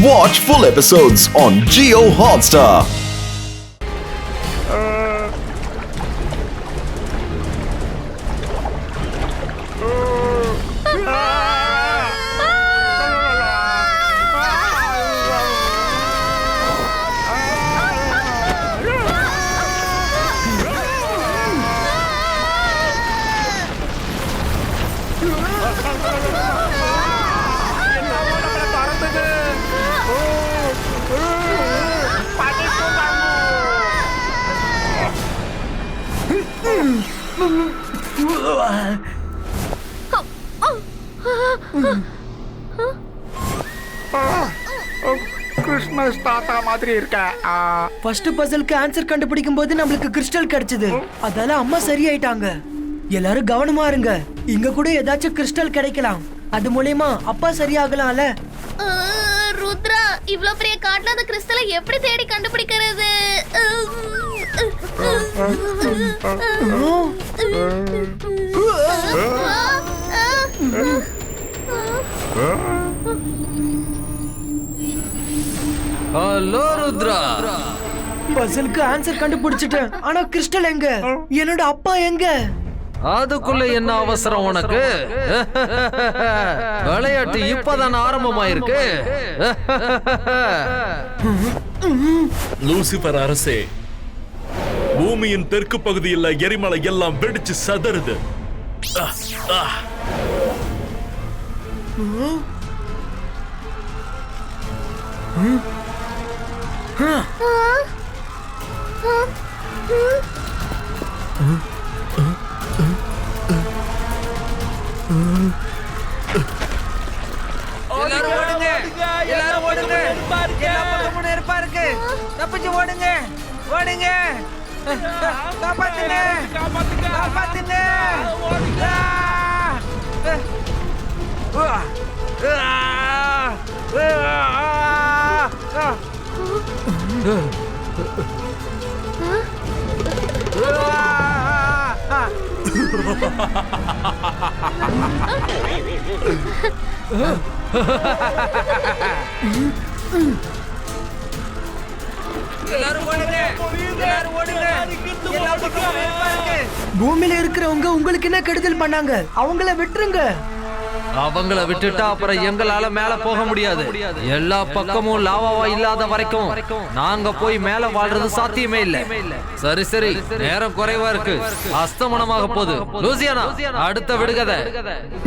Watch full episodes on Jio Hotstar. Christmas தாத்தா மாதிரி இருக்க. ஃபர்ஸ்ட் பசிலுக்கு ஆன்சர் கண்டுபிடிக்கும் போது நம்மளுக்கு கிறிஸ்டல் கிடைச்சது. அதால அம்மா சரியாயிட்டாங்க. எல்லாரும் கவனமா இருங்க. இங்க கூட ஏதாச்சும் கிறிஸ்டல் கிடைக்கலாம். அது மூலமா அப்பா சரியாகலாம்ல. ருத்ரா, இவ்ளோ பெரிய காட்டுல அந்த கிறிஸ்டலை எப்படி தேடி கண்டுபிடிக்கிறது? ஹலோ ருத்ரா, பசிலுக்கு ஆன்சர் கண்டுபிடிச்சிட்டேன். ஆனா கிறிஸ்டல் எங்க? என்னோட அப்பா எங்க? அதுக்குள்ள என்ன அவசரம் உனக்கு? விளையாட்டு இப்பதான் ஆரம்பமாயிருக்கு. லூசிபர் அரசே, பூமியின் தெற்கு பகுதியில் எரிமலை எல்லாம் வெடிச்சு சதறுது. எல்லாரும் ஓடுங்க, எல்லாரும் ஓடுங்க. எல்லா பக்கமும் நெருப்பா இருக்கு. தப்பிச்சு ஓடுங்க, ஓடுங்க. காப்பாத்துங்க, காப்பாத்துங்க. எல்லாரும் ஓடுங்க, எல்லாரும் ஓடுங்க. எல்லா பக்கமும் நெருப்பா இருக்கு. பூமியில இருக்கிறவங்க உங்களுக்கு என்ன கெடுதல் பண்ணாங்க? அவங்கள விட்டுருங்க. அவங்கள விட்டுட்டா அப்புறம் எங்களால மேல போக முடியாது. எல்லா பக்கமும் லாவாவா இல்லாத வரைக்கும் நாங்க போய் மேல வாழ்றது சாத்தியமே இல்ல. சரி சரி, நேரம் குறைவா இருக்கு. அஸ்தமனமாக போகுது. லூசியானா, அடுத்த விடுகதை.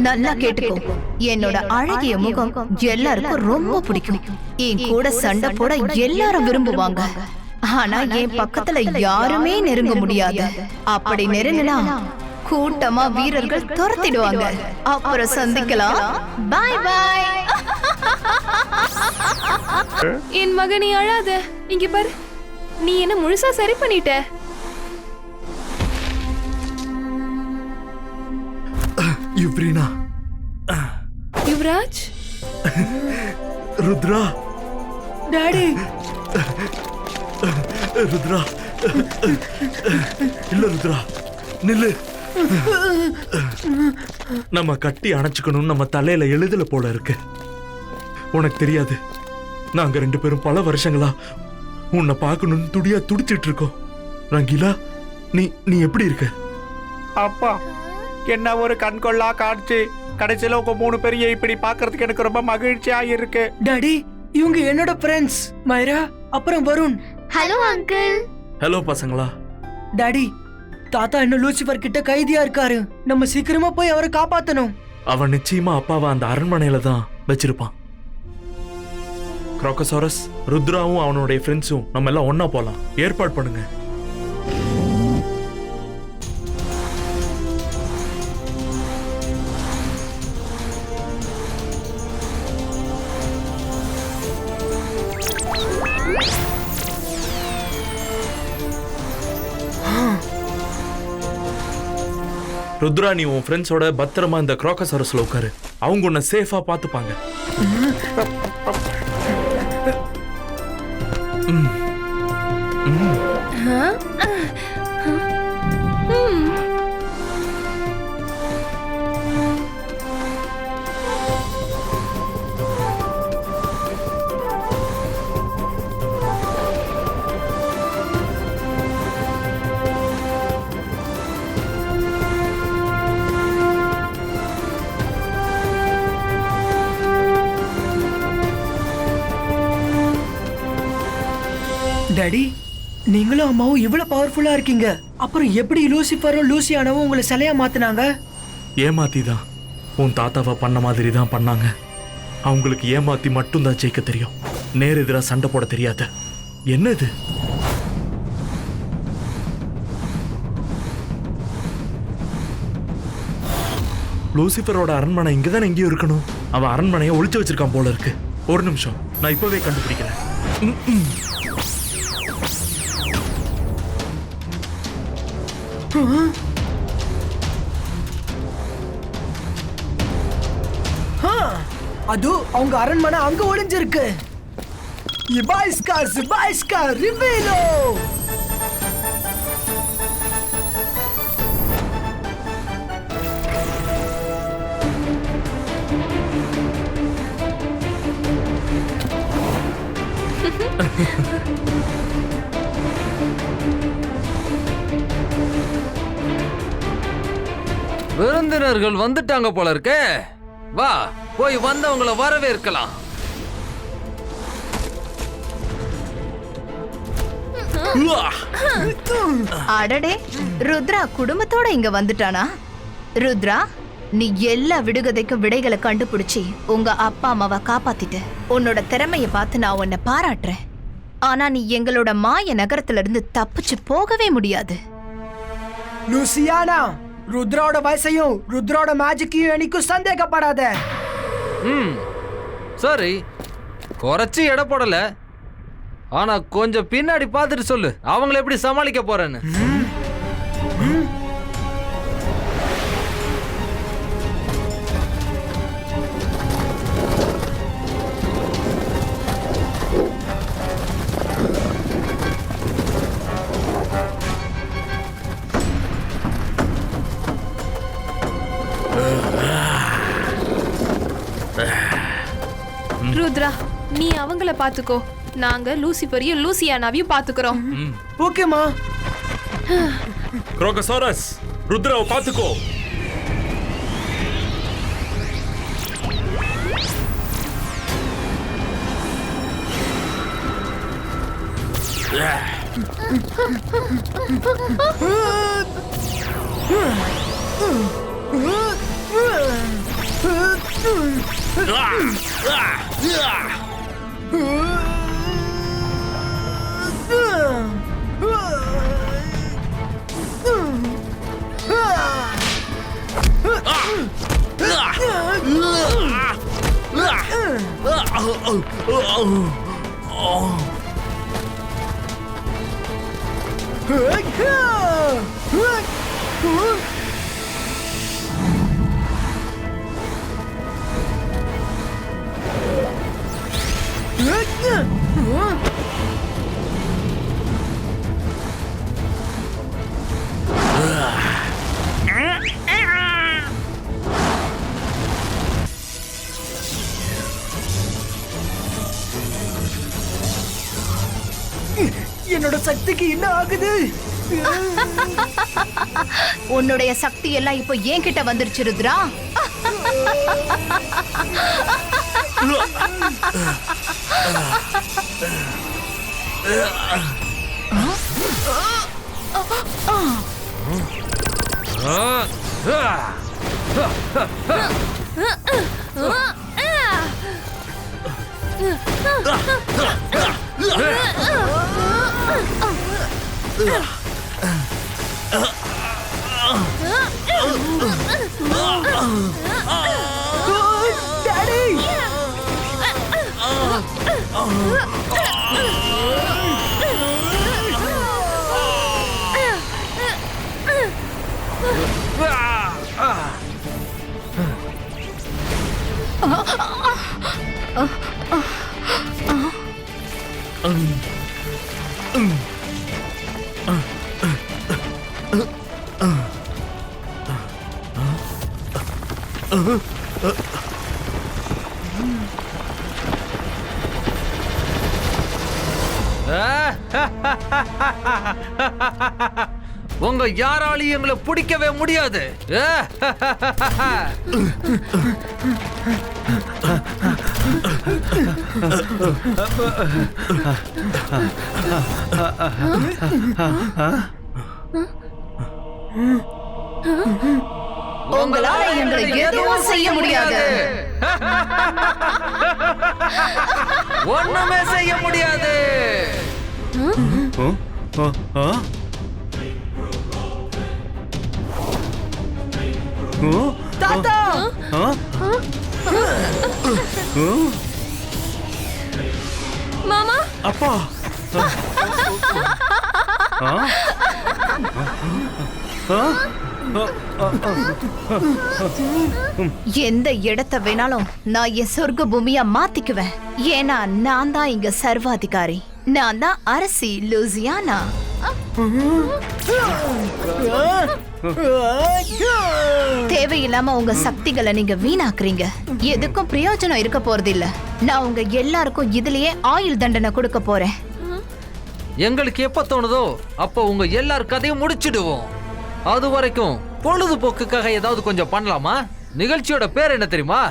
நல்லா கேட்டுக்கோ. என்னோட அழகிய முகம் எல்லாருக்கும் ரொம்ப பிடிக்கும். என் கூட சண்டை போட எல்லாரும் விரும்புவாங்க. ஆனா என் பக்கத்துல யாருமே நெருங்க முடியாது. அப்படி நெருங்கினா கூட்டமா வீரர்கள் துரத்திடுவாங்க. அப்புறம் சந்திக்கலாம். பாய் பாய். என் மகனே, அழாத. இங்க பாரு, நீ என்ன முழுசா சரி பண்ணிட்ட. யுப்ரீனா, யுவராஜ், ருத்ரா, டாடி. ருத்ரா, இல்ல ருத்ரா, நில்லு. நம்ம கட்டி அணைச்சுக்கணும் நம்ம தலையில எழுதல போல இருக்கு. உனக்கு தெரியாது, நாங்க ரெண்டு பேரும் பல வருஷங்களா உன்னை பார்க்கணும்னு துடியா துடிச்சிட்டு இருக்கோம். ரங்கீலா, நீ எப்படி இருக்க? அப்பா, என்ன ஒரு கண்கொள்ளா காட்சி. கடைசியில உங்க 3 பேரையும் இப்படி பாக்குறதுக்கு எனக்கு ரொம்ப மகிழ்ச்சியா இருக்கு. டாடி, இவங்க என்னோட ஃப்ரெண்ட்ஸ். மைரா, அப்புறம் வருண். Hello uncle. ஹலோ பசங்களா. டாடி, தாத்தா இன்னும் லூசிபர் கிட்ட கைதியா இருக்காரு. நம்ம சீக்கிரமா போய் அவரை காப்பாத்தணும். அவன் நிச்சயமா அப்பாவை அந்த அரண்மனையில தான் வச்சிருப்பான். கிராக்கோசாரஸ், ருத்ராவும் அவனுடைய ஃப்ரெண்ட்ஸும் நம்ம எல்லாம் ஒன்னா போலாம். ஏற்பாடு பண்ணுங்க. ருத்ரா, நீ உன் ஃப்ரெண்ட்ஸோட பத்திரமா இந்த கிராக்கோசாரஸ்ல உட்காரு. அவங்க உன்னை சேஃபா பாத்துப்பாங்க. டாடி நீங்களும் அம்மாவும் இவ்வளவு பவர்ஃபுல்லா இருக்கீங்க, அப்புறம் எப்படி லூசிஃபரும் லூசியானாவும் உங்களை சிலையா மாத்தினாங்க? ஏமாத்தி தான். உன் தாத்தாவை பண்ண மாதிரி தான் பண்ணாங்க. அவங்களுக்கு ஏமாத்தி மட்டும்தான் ஜெயிக்க தெரியும், நேர் எதிராக சண்டை போட தெரியாது. என்னது? லூசிஃபரோட அரண்மனை இங்கதான் எங்கேயும் இருக்கணும். அவன் அரண்மனையை ஒளிச்சு வச்சிருக்கான் போல இருக்கு. ஒரு நிமிஷம், நான் இப்பவே கண்டுபிடிக்கிறேன். அது அவங்க அரண்மனை அங்க ஒளிஞ்சிருக்கு. இபாய்ஸ்கா ரிவேலோ. விருந்தினர்கள் வந்துட்டாங்க போல இருக்கே. வா, போய் வந்தவங்களை வரவேற்கலாம். அடடே, ருத்ரா குடும்பத்தோட இங்க வந்துட்டானா? ருத்ரா, நீ எல்லா விடுகதைக்கும் விடைகளை கண்டுபிடிச்சி உங்க அப்பா அம்மாவை காப்பாத்திட்ட. உன்னோட திறமைய பார்த்து நான் உன்னை பாராட்டுறேன். ஆனா நீ எங்களோட மாய நகரத்துல இருந்து தப்பிச்சு போகவே முடியாது. லூசியானா, ருத்ராவோட வயசையும் ருத்ராவோட மேஜிக்கையும் எனக்கும் சந்தேகப்படாத. சரி, குறைச்சி எடை போடல. ஆனா கொஞ்சம் பின்னாடி பார்த்துட்டு சொல்லு, அவங்கள எப்படி சமாளிக்க போறேன்னு. ருத்ரா, நீ அவங்கள பாத்துக்கோ, நாங்க லூசிஃபரையும் லூசியானாவையும் பாத்துக்கிறோம். ஓகேமா. குரோகசாரஸ், ருத்ராவை பாத்துக்கோ. என்னோட சக்திக்கு என்ன ஆகுது? உன்னுடைய சக்தி எல்லாம் இப்போ என்கிட்ட வந்துருச்சு ருத்ரா. உங்க யாராலையும் எங்களை பிடிக்கவே முடியாது. உங்களால எங்களை எதுவும் செய்ய முடியாது. ஒண்ணுமே செய்ய முடியாது. தாத்தா மாமா அப்பா எந்த இடத்தை வேணாலும் நான் என் சொர்க்க பூமியா மாத்திக்குவேன். ஏன்னா நான் தான் இங்க சர்வாதிகாரி. நான் தான் அரசி லூசியானா. தேவையில்லாம உங்க சக்திகளை நீங்க வீணாக்குறீங்க. எதுக்கும் பிரயோஜனம் இருக்க போறது இல்ல. நான் உங்க எல்லாருக்கும் இதுலயே ஆயுள் தண்டனை கொடுக்க போறேன். எங்களுக்கு எப்ப தோணுதோ அப்ப உங்க எல்லார் கதையும் முடிச்சிடுவோம். அது வரைக்கும் பொழுதுபோக்குக்காக ஏதாவது கொஞ்சம் பண்ணலாமா? நிகழ்ச்சியோட பேர் என்ன தெரியுமா?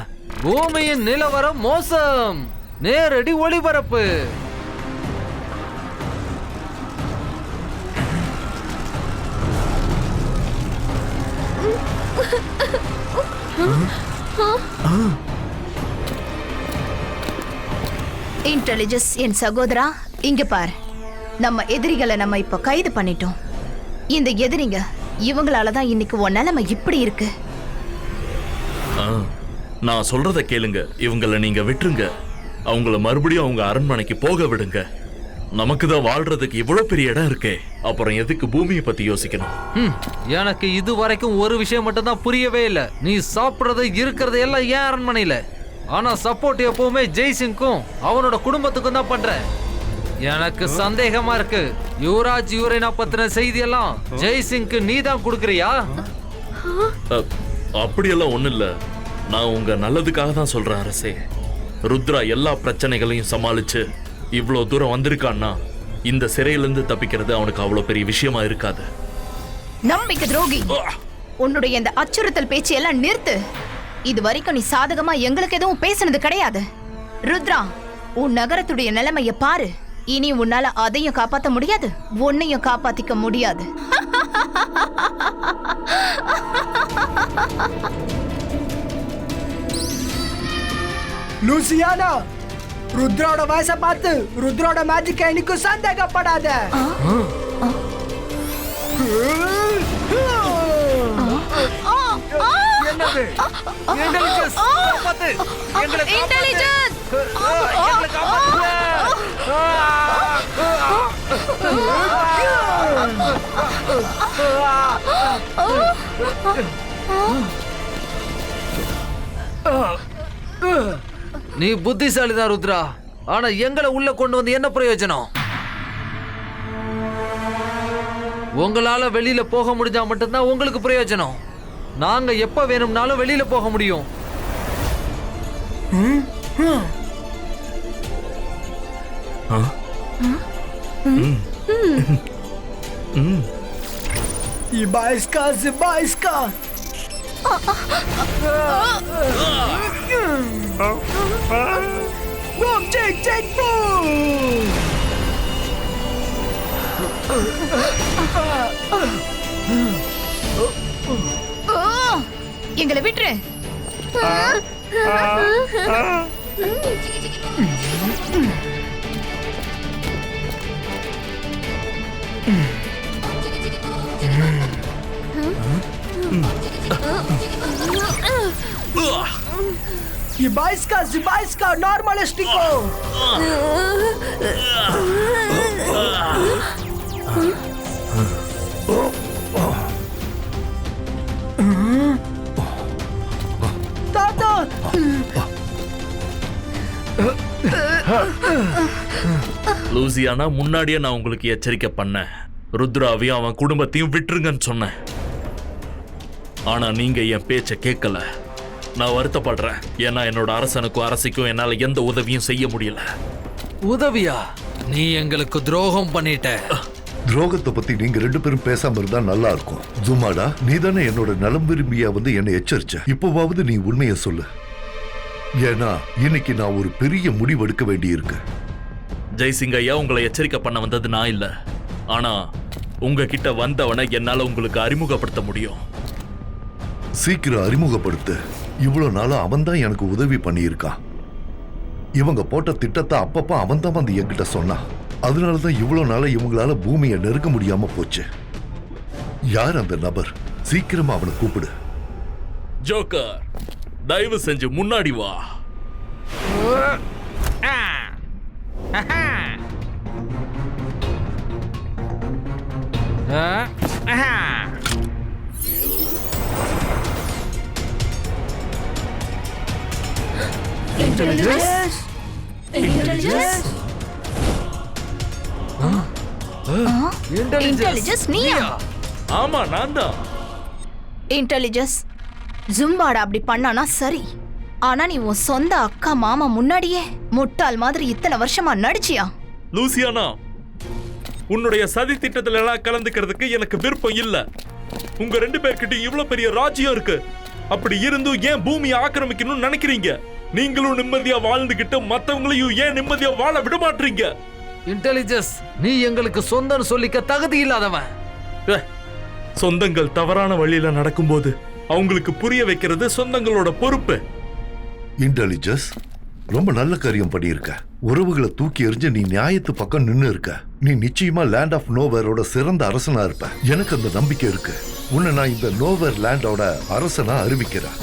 பூமியின் நிலவரம் மோசம், நேரடி ஒளிபரப்பு. இன்டெலிஜென்ஸ் என் சகோதரா, இங்க பார். நம்ம எதிரிகளை நம்ம இப்ப கைது பண்ணிட்டோம். இந்த எதிரிங்க இவங்களாலதான் இன்னைக்கு உன் நிலைமை இப்படி இருக்கு. நான் சொல்றத கேளுங்க. இவங்கள நீங்க விட்டுருங்க. அவங்கள மறுபடியும் அவங்க அரண்மனைக்கு போக விடுங்க. நமக்கு தான் வாழ்றதுக்கு இவ்வளவு பெரிய இடம் இருக்கே. அப்புறம் எதுக்கு பூமியை பத்தி யோசிக்கணும்? எனக்கு இது வரைக்கும் ஒரு விஷயம் மட்டும் தான் புரியவே இல்ல. நீ சாப்பிடுறது இருக்கிறது எல்லாம் ஏன் அரண்மனையில? ஆனா சப்போர்ட் எப்பவுமே ஜெய்சிங்க்கும் அவனோட குடும்பத்துக்கும் தான் பண்ற. எனக்கு சந்தேகமா இருக்கு. யுவராஜ் யுவரேனா பத்தின செய்தி எல்லாம் ஜெய்சிங்க்கு நீ தான் கொடுக்கறியா? அப்படியெல்லாம் ஒண்ணு இல்ல. நான் உங்க நல்லதுக்காக தான் சொல்றேன் அரசே. ருத்ரா எல்லா பிரச்சனைகளையும் சமாளிச்சு இவ்வளவு தூரம் வந்திருக்கான்னா இந்த சிறையிலிருந்து தப்பிக்கிறது அவனுக்கு அவ்வளவு பெரிய விஷயமா இருக்காது. நம்பிக்கை துரோகி, உன்னுடைய இந்த அச்சுறுத்தல் பேச்சு எல்லாம் நிறுத்து. இது வரைக்கும் நீ சாதகமா எங்களுக்கு எதுவும் பேசினது கிடையாது. ருத்ரா, உன் நகரத்துடைய நிலைமைய பாரு. இனி உன்னால அதையும் காப்பாத்த முடியாது, உன்னையும் காப்பாத்திக்க முடியாது. லூசியானா, ருத்ரோட வயசை பார்த்து ருத்ரோட மேஜிக் என்னைக்கும் சந்தேகப்படாத. என்னது? Intelligence, காப்பாத்து. எங்களை Intelligence! எங்களை காப்பாத்து. நீ புத்திசாலிதான் ருத்ரா. ஆனா எங்களை உள்ள கொண்டு வந்து என்ன பிரயோஜனம்? உங்களால வெளியில போக முடிஞ்சா மட்டும்தான் உங்களுக்கு பிரயோஜனம். நாங்க எப்ப வேணும்னாலும் வெளியில போக முடியும். Ibaiska, Zibaiska. Boom, take, take, boom. எங்களை விட்டுரு. Ibaiska, Zibaiska, normalistiko. Tata. Louisiana, முன்னாடியே நான் உங்களுக்கு எச்சரிக்கை பண்ணேன். ருத்ராவையும் அவன் குடும்பத்தையும் விட்டுருங்கன்னு சொன்னேன். ஆனா நீங்க என் பேச்ச கேட்கல. நான் வருத்தப்படுறேன். ஏன்னா என்னோட அரசனுக்கும் அரசிக்கும் என்னால எந்த உதவியும் செய்ய முடியல. உதவியா? நீ எங்களுக்கு துரோகம் பண்ணிட்ட. துரோகத்தை பத்தி நீங்க ரெண்டு பேரும் பேசாம இருந்தா நல்லா இருக்கும். ஜுமாடா, நீ தானே என்னோட நலம் விரும்பியா வந்து என்னை எச்சரிச்ச. இப்போவாவது நீ உண்மையை சொல்லு. ஏன்னா இன்னைக்கு நான் ஒரு பெரிய முடிவு எடுக்க வேண்டியிருக்கு. ஜெய்சிங் ஐயா, உங்களை எச்சரிக்கை பண்ண வந்தது நான் இல்ல. ஆனா உங்ககிட்ட வந்தவனை என்னால உங்களுக்கு அறிமுகப்படுத்த முடியும். சீக்கிரம் அறிமுகப்படுத்து. இவ்வளவு நாளா அவன் தான் எனக்கு உதவி பண்ணியிருக்கான். இவங்க போட்ட திட்டத்தை அப்பப்ப அவன் தான் வந்து என்கிட்ட சொன்னான். அதனாலதான் இவ்வளவு நாளா இவங்களால பூமியை நெருங்க முடியாம போச்சு. யார் அந்த நபர்? சீக்கிரமா அவனை கூப்பிடு. ஜோக்கர், தயவு செஞ்சு முன்னாடி வா. இன்டெலிஜென்ஸ் நீயா? ஆமா, நான் தான். இன்டெலிஜென்ஸ் ஜும்பாட அப்படி பண்ணானா சரி. ஆனா நீ உன் சொந்த அக்கா மாமா முன்னாடியே முட்டாள் மாதிரி இத்தனை வருஷமா நடிச்சியா? லூசியானா, உன்னுடைய சதி திட்டத்துல எல்லாம் கலந்துக்கிறதுக்கு எனக்கு விருப்பம் இல்ல. உங்க 2 பேர்கிட்ட இவ்வளவு பெரிய ராஜ்யம் இருக்கு. அப்படி இருந்தும் ஏன் பூமியை ஆக்கிரமிக்கணும்னு நினைக்கிறீங்க? நீங்களும் நிம்மதியா வாழ்ந்துகிட்டு மத்தவங்களையும் ஏன் நிம்மதியா வாழ விட மாட்டீங்க? இன்டெலிஜென்ஸ், நீ எங்களுக்கு சொந்தம் சொல்லிக்க தகுதி இல்லாதவன். சொந்தங்கள் தவறான வழியில நடக்கும்போது அவங்களுக்கு புரிய வைக்கிறது சொந்தங்களோட பொறுப்பு. இன்டெலிஜென்ஸ், ரொம்ப நல்ல காரியம் பண்ணியிருக்க. உறவுகளை தூக்கி எறிஞ்சு நீ நியாயத்து பக்கம் நின்னு இருக்க. நீ நிச்சயமா லேண்ட் ஆஃப் நோவேரோட சிறந்த அரசனா இருப்ப. எனக்கு அந்த நம்பிக்கை இருக்கு. உன்னை நான் இந்த நோவேர் லேண்டோட அரசனா அறிவிக்கிறேன்.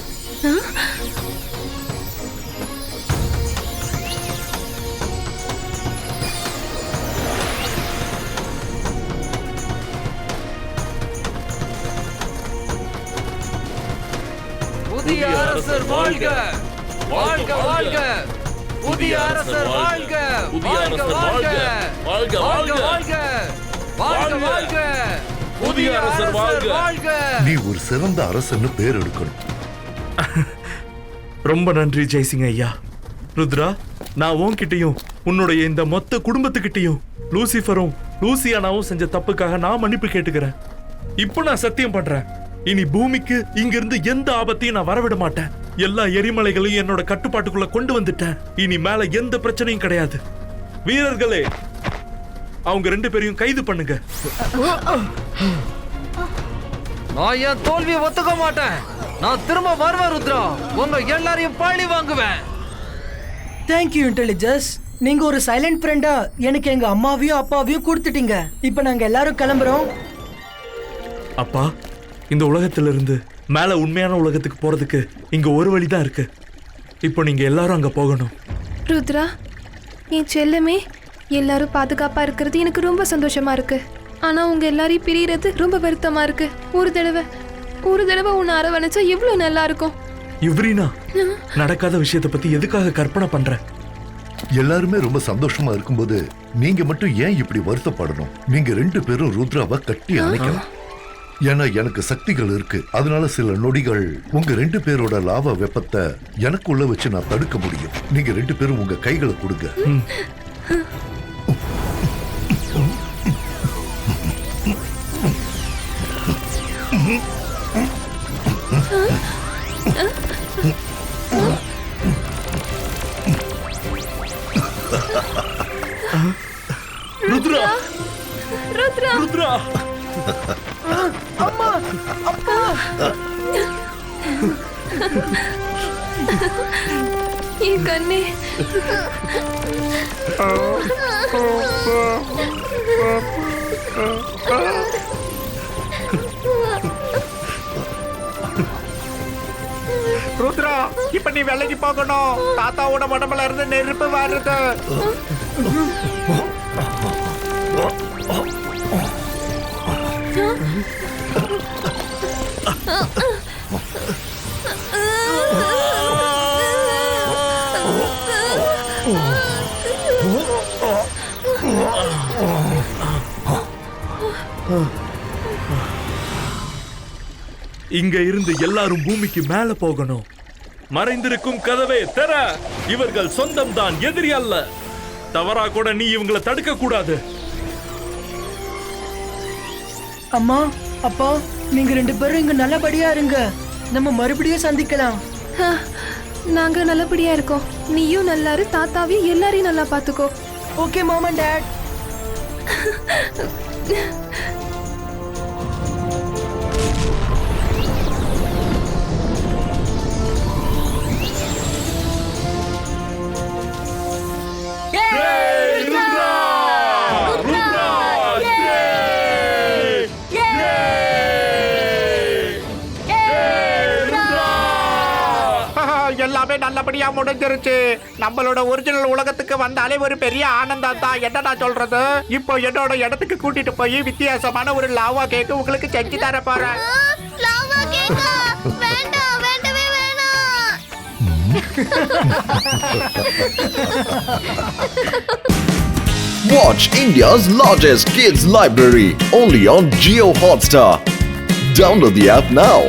புதிய அரசர் வாழ்க! வாழ்க வாழ்க! புதிய அரசர் வாழ்க! வாழ்க வாழ்க! வாழ்க வாழ்க! வாழ்க வாழ்க! புதிய அரசர் வாழ்க! நீ ஒரு சிறந்த அரசன்னு பேர் எடுக்கணும். ரொம்ப நன்றி ஜெய்சிங் ஐயா. ருத்ரா, நான் உன்கிட்டயும் உன்னுடைய இந்த மொத்த குடும்பத்துக்கிட்டையும் லூசிஃபரும் லூசியானாவும் செஞ்ச தப்புக்காக நான் மன்னிப்பு கேட்டுக்கிறேன். இப்போ நான் சத்தியம் பண்றேன், இனி பூமிக்கு இங்கிருந்து எந்த ஆபத்தையும் நான் வரவிட மாட்டேன். எல்லா எரிமலைகளையும் என்னோட கட்டுப்பாட்டுக்குள்ள கொண்டு வந்துட்டேன். இனி மேல எந்த பிரச்சனையும் கிடையாது. வீரர்களே, அவங்க 2 பேரையும் கைது பண்ணுங்க. நான் என் தோல்வியை ஒத்துக்க மாட்டேன். நான் திரும்ப வருவேன் ருத்ரா. உங்க எல்லாரையும் பழி வாங்குவேன். Thank you intelligence. நீங்க ஒரு சைலண்ட் ஃப்ரெண்டா எனக்கு எங்க அம்மாவையும் அப்பாவையும் கொடுத்துட்டீங்க. இப்ப நாங்க எல்லாரும் கிளம்புறோம். அப்பா, இந்த உலகத்திலிருந்து மேல உண்மையான உலகத்துக்கு போறதுக்கு இங்க ஒரு வழிதான் இருக்கு. இப்போ நீங்க எல்லாரும் அங்க போகணும். ருத்ரா, என் செல்லமே, எல்லாரும் பாதுகாப்பா இருக்கிறது எனக்கு ரொம்ப சந்தோஷமா இருக்கு. ஆனா உங்க எல்லாரையும் பிரியறது ரொம்ப வருத்தமா இருக்கு. ஒரு தடவை உன்னை அரவணைச்சா எவ்வளவு நல்லா இருக்கும். இவ்ரீனா, நடக்காத விஷயத்தை பத்தி எதுக்காக கற்பனை பண்ற? எல்லாருமே ரொம்ப சந்தோஷமா இருக்கும்போது நீங்க மட்டும் ஏன் இப்படி வருத்தப்படணும்? நீங்க 2 பேரும் ருத்ராவை கட்டி அணைக்கலாம். ஏன்னா எனக்கு சக்திகள் இருக்கு. அதனால சில நொடிகள் உங்க 2 பேரோட லாவா வெப்பத்தை எனக்குள்ள வச்சு நான் தடுக்க முடியும். நீங்க 2 பேரும் உங்க கைகளை கொடுங்க. ருத்ரா, ருத்ரா, ருத்ரா, அம்மா, அப்பா. என் கண்ணே. ருத்ரா, இப்ப நீ வேலைக்கு போகணும். தாத்தாவோட உடம்புல இருந்து நெருப்பு வருது. இங்க இருந்து எல்லாரும் பூமிக்கு மேல போகணும். மறைந்திருக்கும் கதவே திற. இவர்கள் சொந்தம் தான், எதிரி அல்ல. தவறா கூட நீ இவங்களை தடுக்க கூடாது. அம்மா, அப்பா, நீங்க 2 பேரும் இங்க நல்லபடியா இருங்க. நம்ம மறுபடியும் சந்திக்கலாம். நாங்க நல்லபடியா இருக்கோம். நீயும் நல்லா இரு, தாத்தாவையும் எல்லாரையும் நல்லா பாத்துக்கோ. Okay mom and dad. எல்லாமே நல்லபடியா முடிஞ்சிருச்சு. நம்மளோட ஒரிஜினல் உலகத்துக்கு வந்தாலே ஒரு பெரிய ஆனந்தம் தான். என்னடா சொல்றது? இப்போ என்னோட இடத்துக்கு கூட்டிட்டு போய் வித்தியாசமான ஒரு லாவா கேக் உங்களுக்கு செஞ்சு தர போறேன். லாவா கேக்கா? வேண்டாம், வேண்டவே வேணாம். Watch India's largest kids library only on Jio Hotstar. Download the app now.